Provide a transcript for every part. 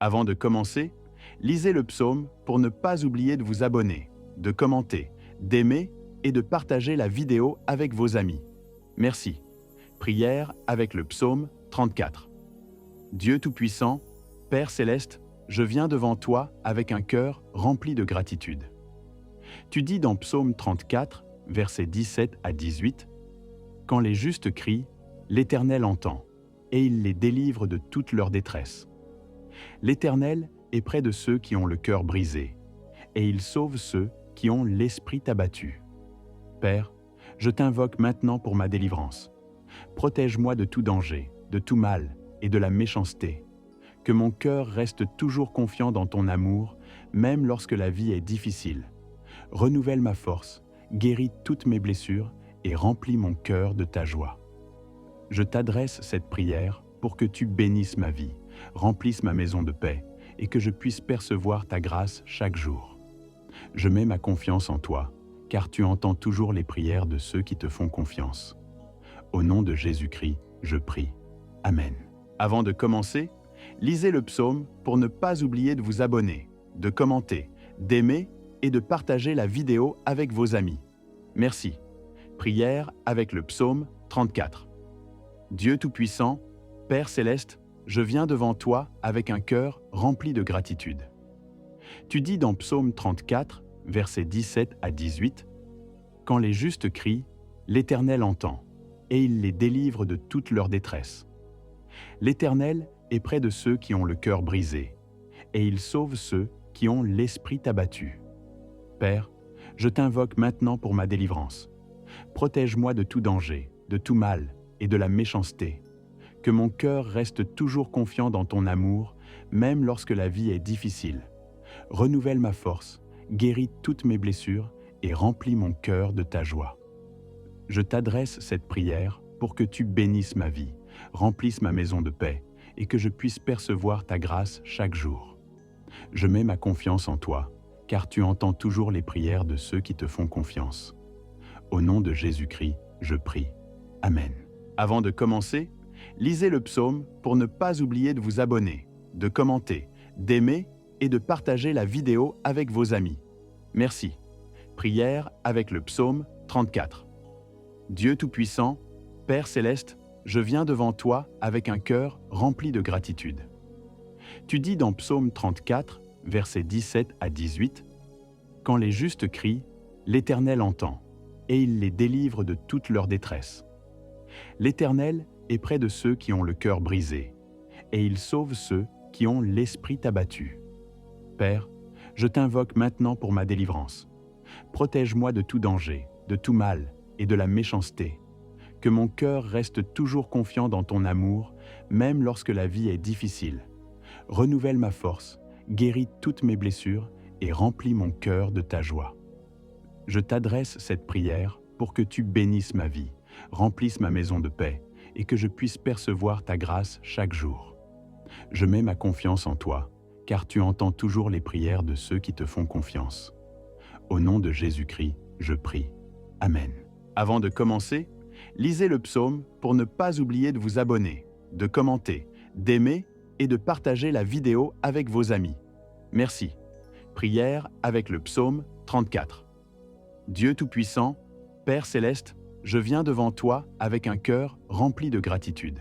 Avant de commencer, lisez le psaume pour ne pas oublier de vous abonner, de commenter, d'aimer et de partager la vidéo avec vos amis. Merci. Prière avec le psaume 34. Dieu Tout-Puissant, Père Céleste, je viens devant toi avec un cœur rempli de gratitude. Tu dis dans Psaume 34, versets 17 à 18, « Quand les justes crient, l'Éternel entend, et il les délivre de toute leur détresse. L'Éternel est près de ceux qui ont le cœur brisé, et il sauve ceux qui ont l'esprit abattu. Père, je t'invoque maintenant pour ma délivrance. Protège-moi de tout danger, de tout mal et de la méchanceté. Que mon cœur reste toujours confiant dans ton amour, même lorsque la vie est difficile. Renouvelle ma force, guéris toutes mes blessures et remplis mon cœur de ta joie. Je t'adresse cette prière pour que tu bénisses ma vie, remplisses ma maison de paix et que je puisse percevoir ta grâce chaque jour. Je mets ma confiance en toi, car tu entends toujours les prières de ceux qui te font confiance. Au nom de Jésus-Christ, je prie. Amen. Avant de commencer, lisez le psaume pour ne pas oublier de vous abonner, de commenter, d'aimer et de partager la vidéo avec vos amis. Merci. Prière avec le psaume 34. Dieu Tout-Puissant, Père Céleste, je viens devant toi avec un cœur rempli de gratitude. Tu dis dans Psaume 34, versets 17 à 18, « Quand les justes crient, l'Éternel entend, et il les délivre de toute leur détresse. L'Éternel est près de ceux qui ont le cœur brisé, et il sauve ceux qui ont l'esprit abattu. Père, je t'invoque maintenant pour ma délivrance. Protège-moi de tout danger, de tout mal et de la méchanceté. Que mon cœur reste toujours confiant dans ton amour, même lorsque la vie est difficile. Renouvelle ma force, guéris toutes mes blessures et remplis mon cœur de ta joie. Je t'adresse cette prière pour que tu bénisses ma vie, remplisses ma maison de paix et que je puisse percevoir ta grâce chaque jour. Je mets ma confiance en toi, car tu entends toujours les prières de ceux qui te font confiance. Au nom de Jésus-Christ, je prie. Amen. Avant de commencer, lisez le psaume pour ne pas oublier de vous abonner, de commenter, d'aimer et de partager la vidéo avec vos amis. Merci. Prière avec le psaume 34. Dieu Tout-Puissant, Père Céleste, je viens devant toi avec un cœur rempli de gratitude. Tu dis dans Psaume 34, versets 17 à 18, « Quand les justes crient, l'Éternel entend, et il les délivre de toute leur détresse. L'Éternel est près de ceux qui ont le cœur brisé, et il sauve ceux qui ont l'esprit abattu. Père, je t'invoque maintenant pour ma délivrance. Protège-moi de tout danger, de tout mal et de la méchanceté. Que mon cœur reste toujours confiant dans ton amour, même lorsque la vie est difficile. Renouvelle ma force, guéris toutes mes blessures et remplis mon cœur de ta joie. Je t'adresse cette prière pour que tu bénisses ma vie, remplisses ma maison de paix et que je puisse percevoir ta grâce chaque jour. Je mets ma confiance en toi, car tu entends toujours les prières de ceux qui te font confiance. Au nom de Jésus-Christ, je prie. Amen. Avant de commencer, lisez le psaume pour ne pas oublier de vous abonner, de commenter, d'aimer et de partager la vidéo avec vos amis. Merci. Prière avec le psaume 34. Dieu Tout-Puissant, Père Céleste, je viens devant toi avec un cœur rempli de gratitude.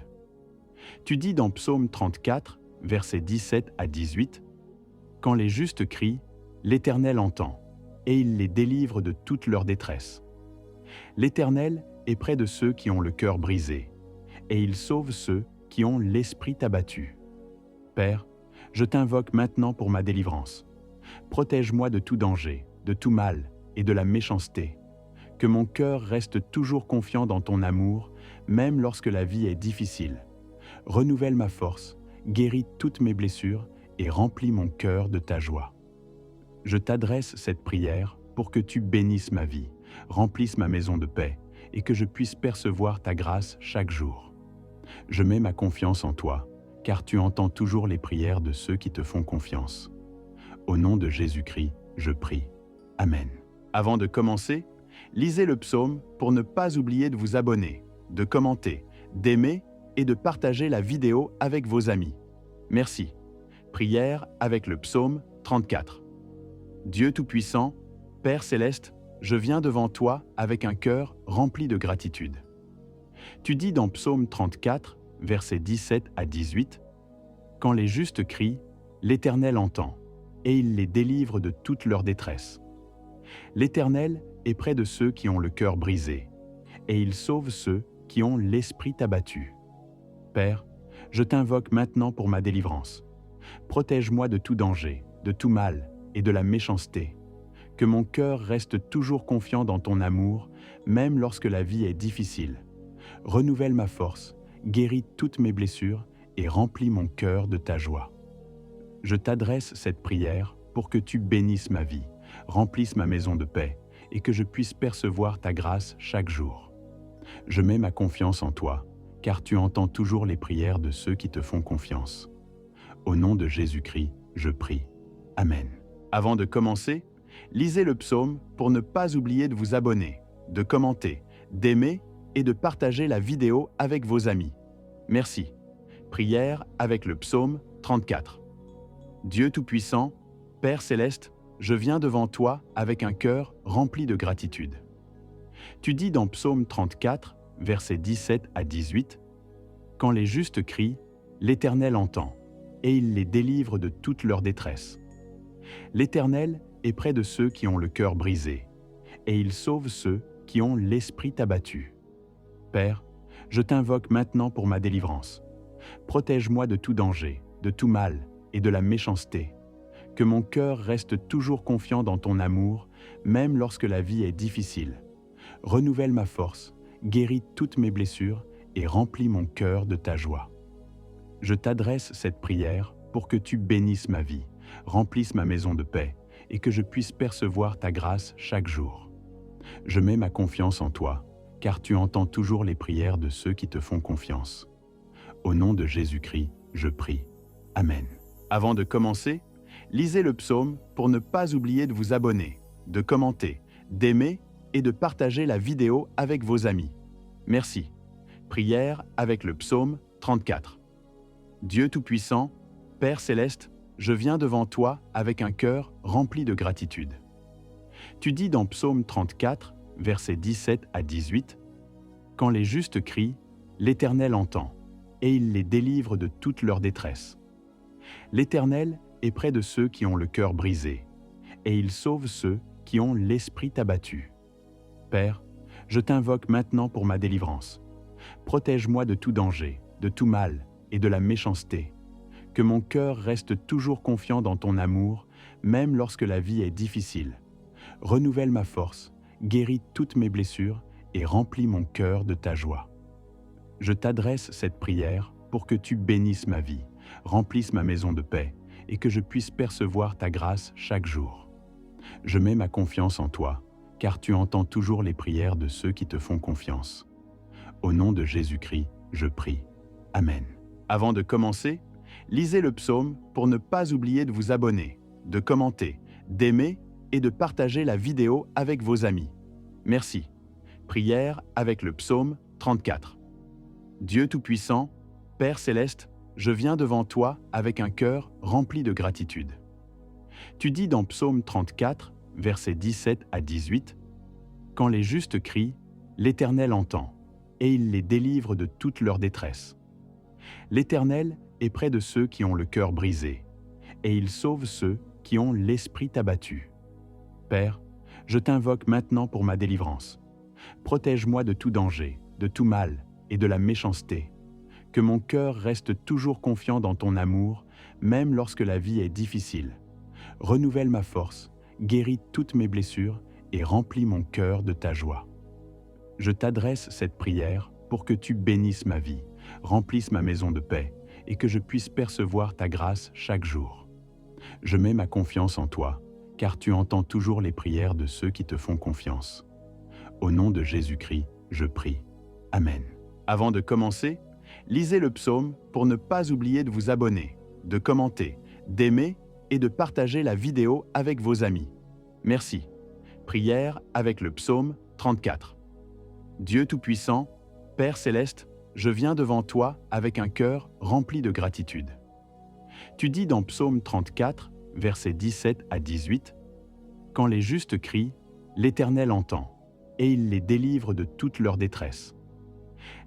Tu dis dans Psaume 34, versets 17 à 18, « Quand les justes crient, l'Éternel entend, et il les délivre de toute leur détresse. L'Éternel est près de ceux qui ont le cœur brisé, et il sauve ceux qui ont l'esprit abattu. Père, je t'invoque maintenant pour ma délivrance. Protège-moi de tout danger, de tout mal et de la méchanceté. Que mon cœur reste toujours confiant dans ton amour, même lorsque la vie est difficile. Renouvelle ma force, guéris toutes mes blessures et remplis mon cœur de ta joie. Je t'adresse cette prière pour que tu bénisses ma vie, remplisses ma maison de paix et que je puisse percevoir ta grâce chaque jour. Je mets ma confiance en toi, car tu entends toujours les prières de ceux qui te font confiance. Au nom de Jésus-Christ, je prie. Amen. Avant de commencer, lisez le psaume pour ne pas oublier de vous abonner, de commenter, d'aimer et de partager la vidéo avec vos amis. Merci. Prière avec le psaume 34. Dieu Tout-Puissant, Père Céleste, je viens devant toi avec un cœur rempli de gratitude. Tu dis dans Psaume 34, versets 17 à 18, « Quand les justes crient, l'Éternel entend, et il les délivre de toute leur détresse. L'Éternel est près de ceux qui ont le cœur brisé, et il sauve ceux qui ont l'esprit abattu. Père, je t'invoque maintenant pour ma délivrance. Protège-moi de tout danger, de tout mal et de la méchanceté. Que mon cœur reste toujours confiant dans ton amour, même lorsque la vie est difficile. Renouvelle ma force, guéris toutes mes blessures et remplis mon cœur de ta joie. Je t'adresse cette prière pour que tu bénisses ma vie, remplisses ma maison de paix et que je puisse percevoir ta grâce chaque jour. Je mets ma confiance en toi, car tu entends toujours les prières de ceux qui te font confiance. Au nom de Jésus-Christ, je prie. Amen. Avant de commencer, lisez le psaume pour ne pas oublier de vous abonner, de commenter, d'aimer et de partager la vidéo avec vos amis. Merci. Prière avec le psaume 34. Dieu Tout-Puissant, Père Céleste, je viens devant toi avec un cœur rempli de gratitude. Tu dis dans Psaume 34, versets 17 à 18, « Quand les justes crient, l'Éternel entend, et il les délivre de toute leur détresse. L'Éternel est près de ceux qui ont le cœur brisé, et il sauve ceux qui ont l'esprit abattu. Père, je t'invoque maintenant pour ma délivrance. Protège-moi de tout danger, de tout mal et de la méchanceté. Que mon cœur reste toujours confiant dans ton amour, même lorsque la vie est difficile. Renouvelle ma force, guéris toutes mes blessures et remplis mon cœur de ta joie. Je t'adresse cette prière pour que tu bénisses ma vie, remplisses ma maison de paix et que je puisse percevoir ta grâce chaque jour. Je mets ma confiance en toi, car tu entends toujours les prières de ceux qui te font confiance. Au nom de Jésus-Christ, je prie. Amen. Avant de commencer, lisez le psaume pour ne pas oublier de vous abonner, de commenter, d'aimer et de partager la vidéo avec vos amis. Merci. Prière avec le psaume 34. Dieu Tout-Puissant, Père Céleste, je viens devant toi avec un cœur rempli de gratitude. Tu dis dans Psaume 34, versets 17 à 18, « Quand les justes crient, l'Éternel entend, et il les délivre de toute leur détresse. L'Éternel est près de ceux qui ont le cœur brisé, et il sauve ceux qui ont l'esprit abattu. Père, je t'invoque maintenant pour ma délivrance. Protège-moi de tout danger, de tout mal et de la méchanceté. Que mon cœur reste toujours confiant dans ton amour, même lorsque la vie est difficile. Renouvelle ma force, guéris toutes mes blessures et remplis mon cœur de ta joie. Je t'adresse cette prière pour que tu bénisses ma vie, remplisses ma maison de paix et que je puisse percevoir ta grâce chaque jour. Je mets ma confiance en toi, car tu entends toujours les prières de ceux qui te font confiance. Au nom de Jésus-Christ, je prie. Amen. Avant de commencer, lisez le psaume pour ne pas oublier de vous abonner, de commenter, d'aimer et de partager la vidéo avec vos amis. Merci. Prière avec le psaume 34. Dieu Tout-Puissant, Père Céleste, je viens devant toi avec un cœur rempli de gratitude. Tu dis dans Psaume 34, versets 17 à 18, « Quand les justes crient, l'Éternel entend, et il les délivre de toute leur détresse. L'Éternel est près de ceux qui ont le cœur brisé, et il sauve ceux qui ont l'esprit abattu. Père, je t'invoque maintenant pour ma délivrance. Protège-moi de tout danger, de tout mal et de la méchanceté. Que mon cœur reste toujours confiant dans ton amour, même lorsque la vie est difficile. Renouvelle ma force, guéris toutes mes blessures et remplis mon cœur de ta joie. Je t'adresse cette prière pour que tu bénisses ma vie, remplisses ma maison de paix et que je puisse percevoir ta grâce chaque jour. Je mets ma confiance en toi, car tu entends toujours les prières de ceux qui te font confiance. Au nom de Jésus-Christ, je prie. Amen. Avant de commencer, lisez le psaume pour ne pas oublier de vous abonner, de commenter, d'aimer et de partager la vidéo avec vos amis. Merci. Prière avec le psaume 34. Dieu Tout-Puissant, Père Céleste, je viens devant toi avec un cœur rempli de gratitude. Tu dis dans Psaume 34, versets 17 à 18, « Quand les justes crient, l'Éternel entend, et il les délivre de toute leur détresse.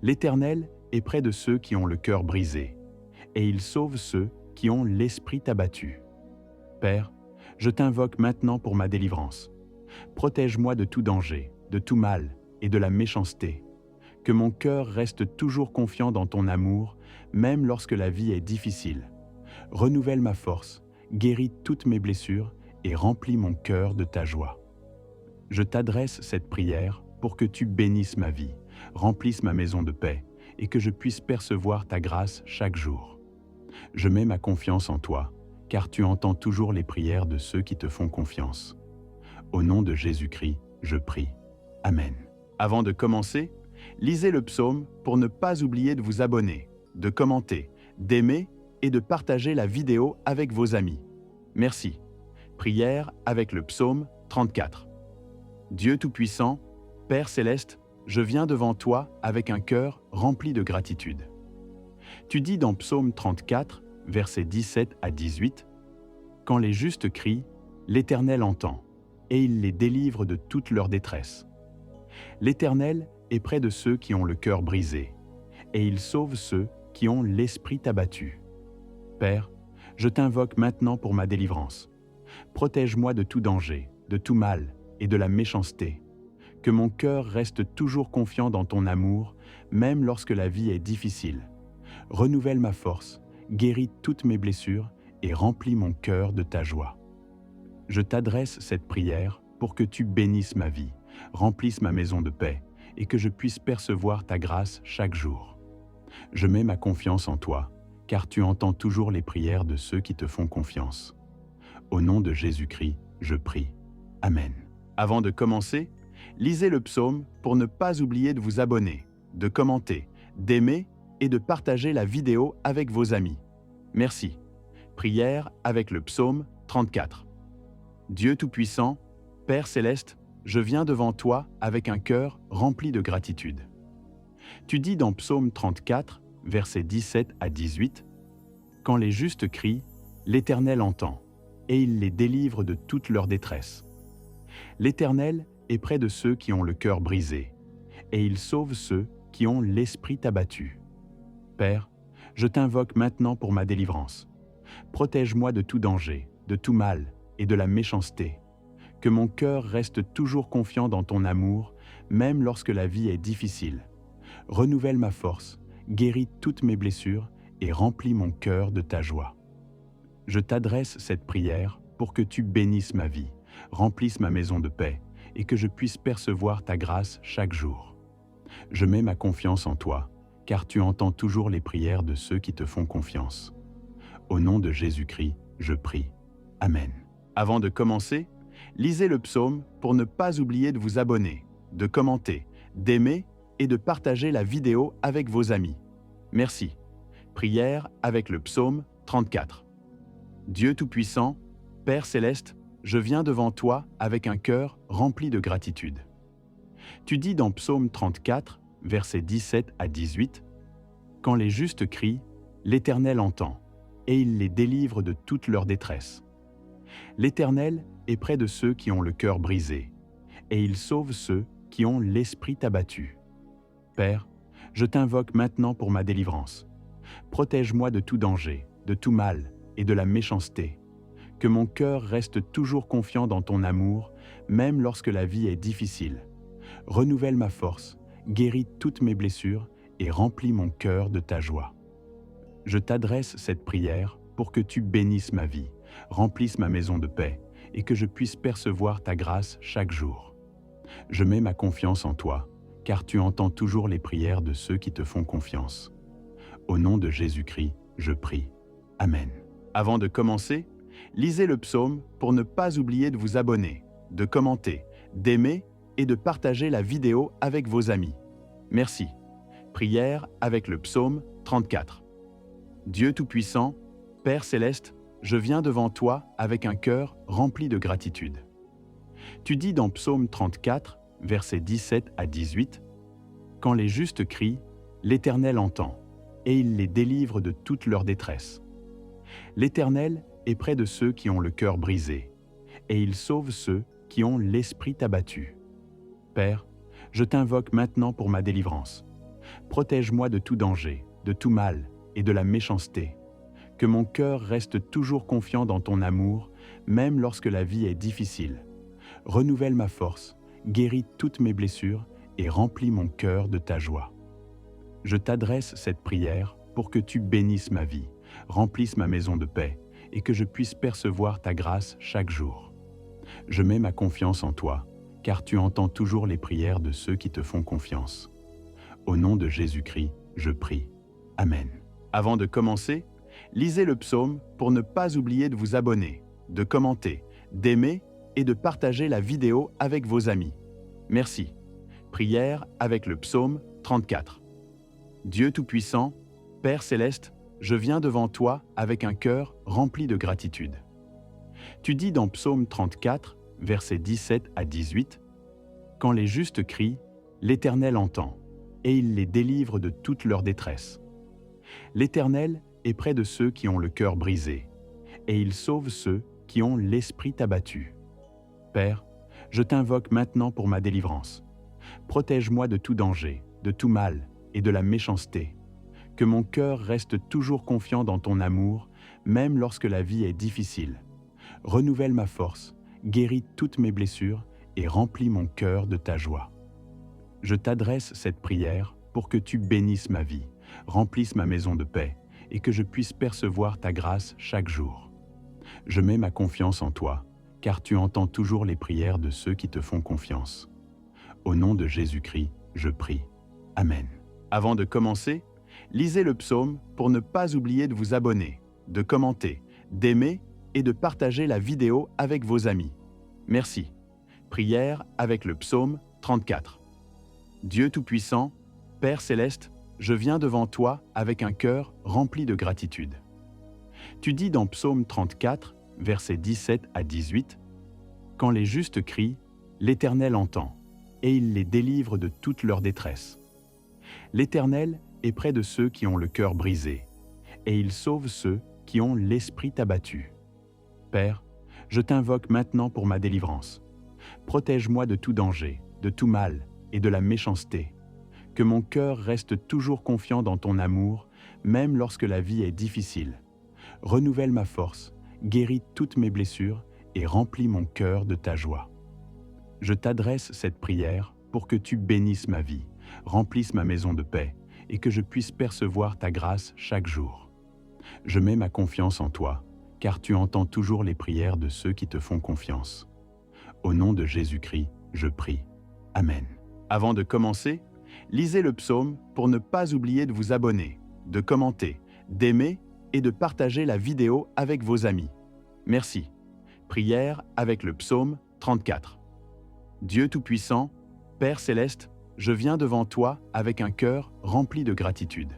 L'Éternel est près de ceux qui ont le cœur brisé, et il sauve ceux qui ont l'esprit abattu. Père, je t'invoque maintenant pour ma délivrance. Protège-moi de tout danger, de tout mal et de la méchanceté. Que mon cœur reste toujours confiant dans ton amour, même lorsque la vie est difficile. Renouvelle ma force, guéris toutes mes blessures et remplis mon cœur de ta joie. Je t'adresse cette prière pour que tu bénisses ma vie, remplisses ma maison de paix et que je puisse percevoir ta grâce chaque jour. Je mets ma confiance en toi, car tu entends toujours les prières de ceux qui te font confiance. Au nom de Jésus-Christ, je prie. Amen. Avant de commencer, lisez le psaume pour ne pas oublier de vous abonner, de commenter, d'aimer et de partager la vidéo avec vos amis. Merci. Prière avec le psaume 34. Dieu Tout-Puissant, Père Céleste, je viens devant toi avec un cœur rempli de gratitude. Tu dis dans Psaume 34, versets 17 à 18, « Quand les justes crient, l'Éternel entend, et il les délivre de toute leur détresse. L'Éternel est près de ceux qui ont le cœur brisé, et il sauve ceux qui ont l'esprit abattu. Père, je t'invoque maintenant pour ma délivrance. Protège-moi de tout danger, de tout mal et de la méchanceté. Que mon cœur reste toujours confiant dans ton amour, même lorsque la vie est difficile. Renouvelle ma force, guéris toutes mes blessures et remplis mon cœur de ta joie. Je t'adresse cette prière pour que tu bénisses ma vie, remplisses ma maison de paix et que je puisse percevoir ta grâce chaque jour. Je mets ma confiance en toi, car tu entends toujours les prières de ceux qui te font confiance. Au nom de Jésus-Christ, je prie. Amen. Avant de commencer, lisez le psaume pour ne pas oublier de vous abonner, de commenter, d'aimer et de partager la vidéo avec vos amis. Merci. Prière avec le psaume 34. Dieu Tout-Puissant, Père Céleste, je viens devant toi avec un cœur rempli de gratitude. Tu dis dans Psaume 34, versets 17 à 18, « Quand les justes crient, l'Éternel entend, et il les délivre de toute leur détresse. L'Éternel est près de ceux qui ont le cœur brisé, et il sauve ceux qui ont l'esprit abattu. Père, je t'invoque maintenant pour ma délivrance. Protège-moi de tout danger, de tout mal et de la méchanceté. Que mon cœur reste toujours confiant dans ton amour, même lorsque la vie est difficile. Renouvelle ma force, guéris toutes mes blessures et remplis mon cœur de ta joie. Je t'adresse cette prière pour que tu bénisses ma vie, remplisses ma maison de paix et que je puisse percevoir ta grâce chaque jour. Je mets ma confiance en toi, car tu entends toujours les prières de ceux qui te font confiance. Au nom de Jésus-Christ, je prie. Amen. Avant de commencer, lisez le psaume pour ne pas oublier de vous abonner, de commenter, d'aimer et de partager la vidéo avec vos amis. Merci. Prière avec le psaume 34. Dieu Tout-Puissant, Père Céleste, je viens devant toi avec un cœur rempli de gratitude. Tu dis dans Psaume 34, versets 17 à 18, « Quand les justes crient, l'Éternel entend, et il les délivre de toute leur détresse. L'Éternel est près de ceux qui ont le cœur brisé, et il sauve ceux qui ont l'esprit abattu. Père, je t'invoque maintenant pour ma délivrance. Protège-moi de tout danger, de tout mal et de la méchanceté. Que mon cœur reste toujours confiant dans ton amour, même lorsque la vie est difficile. Renouvelle ma force, guéris toutes mes blessures et remplis mon cœur de ta joie. Je t'adresse cette prière pour que tu bénisses ma vie, remplisses ma maison de paix et que je puisse percevoir ta grâce chaque jour. Je mets ma confiance en toi, car tu entends toujours les prières de ceux qui te font confiance. Au nom de Jésus-Christ, je prie. Amen. Avant de commencer, lisez le psaume pour ne pas oublier de vous abonner, de commenter, d'aimer et de partager la vidéo avec vos amis. Merci. Prière avec le psaume 34. Dieu Tout-Puissant, Père Céleste, je viens devant toi avec un cœur rempli de gratitude. Tu dis dans Psaume 34, versets 17 à 18, « Quand les justes crient, l'Éternel entend, et il les délivre de toute leur détresse. L'Éternel est près de ceux qui ont le cœur brisé, et il sauve ceux qui ont l'esprit abattu. Père, je t'invoque maintenant pour ma délivrance. Protège-moi de tout danger, de tout mal et de la méchanceté. Que mon cœur reste toujours confiant dans ton amour, même lorsque la vie est difficile. Renouvelle ma force, guéris toutes mes blessures et remplis mon cœur de ta joie. Je t'adresse cette prière pour que tu bénisses ma vie, remplisses ma maison de paix et que je puisse percevoir ta grâce chaque jour. Je mets ma confiance en toi, car tu entends toujours les prières de ceux qui te font confiance. Au nom de Jésus-Christ, je prie. Amen. Avant de commencer, lisez le psaume pour ne pas oublier de vous abonner, de commenter, d'aimer et de partager la vidéo avec vos amis. Merci. Prière avec le psaume 34. Dieu Tout-Puissant, Père Céleste, je viens devant toi avec un cœur rempli de gratitude. Tu dis dans Psaume 34, versets 17 à 18, « Quand les justes crient, l'Éternel entend, et il les délivre de toute leur détresse. L'Éternel est près de ceux qui ont le cœur brisé, et il sauve ceux qui ont l'esprit abattu. Père, je t'invoque maintenant pour ma délivrance. Protège-moi de tout danger, de tout mal et de la méchanceté. Que mon cœur reste toujours confiant dans ton amour, même lorsque la vie est difficile. Renouvelle ma force, guéris toutes mes blessures et remplis mon cœur de ta joie. Je t'adresse cette prière pour que tu bénisses ma vie, remplisses ma maison de paix et que je puisse percevoir ta grâce chaque jour. Je mets ma confiance en toi, car tu entends toujours les prières de ceux qui te font confiance. Au nom de Jésus-Christ, je prie. Amen. Avant de commencer, lisez le psaume pour ne pas oublier de vous abonner, de commenter, d'aimer et de partager la vidéo avec vos amis. Merci. Prière avec le psaume 34. Dieu Tout-Puissant, Père Céleste, je viens devant toi avec un cœur rempli de gratitude. Tu dis dans Psaume 34, versets 17 à 18, « Quand les justes crient, l'Éternel entend, et il les délivre de toute leur détresse. L'Éternel est près de ceux qui ont le cœur brisé, et il sauve ceux qui ont l'esprit abattu. Père, je t'invoque maintenant pour ma délivrance. Protège-moi de tout danger, de tout mal et de la méchanceté. Que mon cœur reste toujours confiant dans ton amour, même lorsque la vie est difficile. Renouvelle ma force, guéris toutes mes blessures et remplis mon cœur de ta joie. Je t'adresse cette prière pour que tu bénisses ma vie, remplisses ma maison de paix et que je puisse percevoir ta grâce chaque jour. Je mets ma confiance en toi, car tu entends toujours les prières de ceux qui te font confiance. Au nom de Jésus-Christ, je prie. Amen. Avant de commencer, lisez le psaume pour ne pas oublier de vous abonner, de commenter, d'aimer et de partager la vidéo avec vos amis. Merci. Prière avec le psaume 34. Dieu Tout-Puissant, Père Céleste, je viens devant toi avec un cœur rempli de gratitude.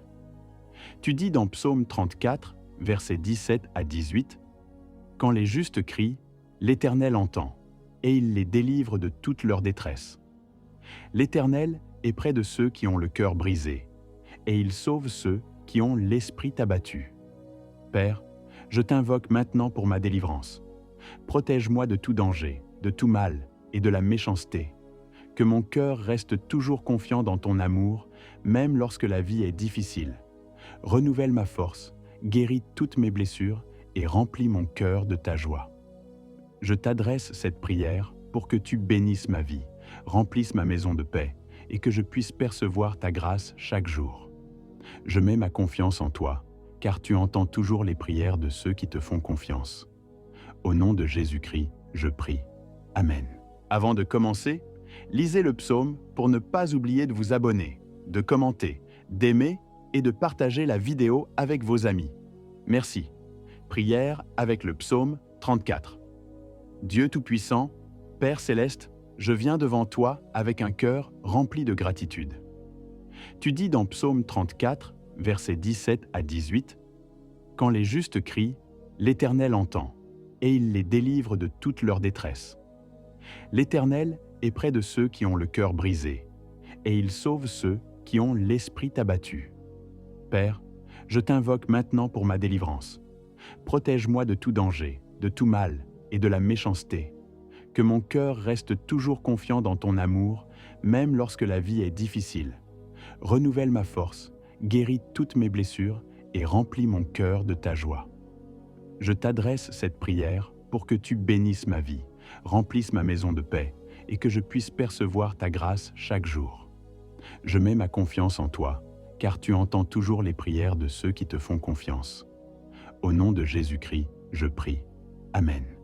Tu dis dans Psaume 34, versets 17 à 18, « Quand les justes crient, l'Éternel entend, et il les délivre de toute leur détresse. L'Éternel est près de ceux qui ont le cœur brisé, et il sauve ceux qui ont l'esprit abattu. Père, je t'invoque maintenant pour ma délivrance. Protège-moi de tout danger, de tout mal et de la méchanceté. Que mon cœur reste toujours confiant dans ton amour, même lorsque la vie est difficile. Renouvelle ma force, guéris toutes mes blessures et remplis mon cœur de ta joie. Je t'adresse cette prière pour que tu bénisses ma vie, remplisses ma maison de paix et que je puisse percevoir ta grâce chaque jour. Je mets ma confiance en toi, car tu entends toujours les prières de ceux qui te font confiance. Au nom de Jésus-Christ, je prie. Amen. Avant de commencer, lisez le psaume pour ne pas oublier de vous abonner, de commenter, d'aimer et de partager la vidéo avec vos amis. Merci. Prière avec le psaume 34. Dieu Tout-Puissant, Père Céleste, je viens devant toi avec un cœur rempli de gratitude. Tu dis dans Psaume 34, versets 17 à 18, « Quand les justes crient, l'Éternel entend, et il les délivre de toute leur détresse. L'Éternel est près de ceux qui ont le cœur brisé, et il sauve ceux qui ont l'esprit abattu. Père, je t'invoque maintenant pour ma délivrance. Protège-moi de tout danger, de tout mal et de la méchanceté. Que mon cœur reste toujours confiant dans ton amour, même lorsque la vie est difficile. Renouvelle ma force, guéris toutes mes blessures et remplis mon cœur de ta joie. Je t'adresse cette prière pour que tu bénisses ma vie, remplisses ma maison de paix et que je puisse percevoir ta grâce chaque jour. Je mets ma confiance en toi, car tu entends toujours les prières de ceux qui te font confiance. Au nom de Jésus-Christ, je prie. Amen.